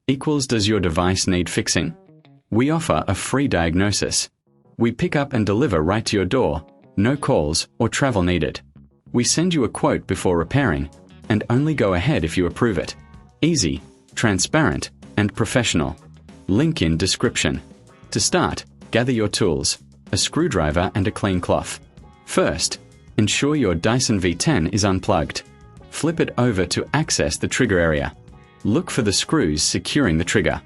equals does your device need fixing? We offer a free diagnosis. We pick up and deliver right to your door, no calls or travel needed. We send you a quote before repairing, and only go ahead if you approve it. Easy, transparent, and professional. Link in description. To start, gather your tools, a screwdriver and a clean cloth. First, ensure your Dyson V10 is unplugged. Flip it over to access the trigger area. Look for the screws securing the trigger.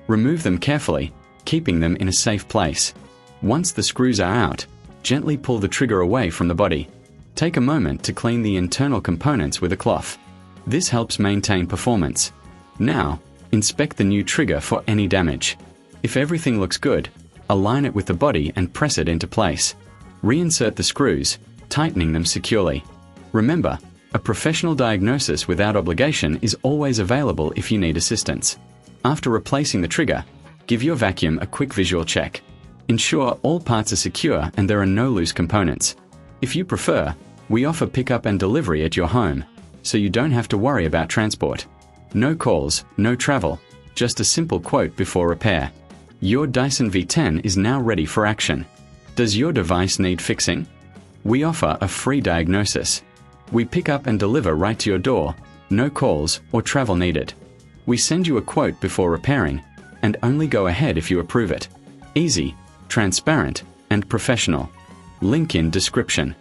Remove them carefully, keeping them in a safe place. Once the screws are out, gently pull the trigger away from the body. Take a moment to clean the internal components with a cloth. This helps maintain performance. Now, inspect the new trigger for any damage. If everything looks good, align it with the body and press it into place. Reinsert the screws, tightening them securely. Remember, a professional diagnosis without obligation is always available if you need assistance. After replacing the trigger, give your vacuum a quick visual check. Ensure all parts are secure and there are no loose components. If you prefer, we offer pickup and delivery at your home, so you don't have to worry about transport. No calls, no travel, just a simple quote before repair. Your Dyson V10 is now ready for action. Does your device need fixing? We offer a free diagnosis. We pick up and deliver right to your door, no calls or travel needed. We send you a quote before repairing, and only go ahead if you approve it. Easy, transparent, and professional. Link in description.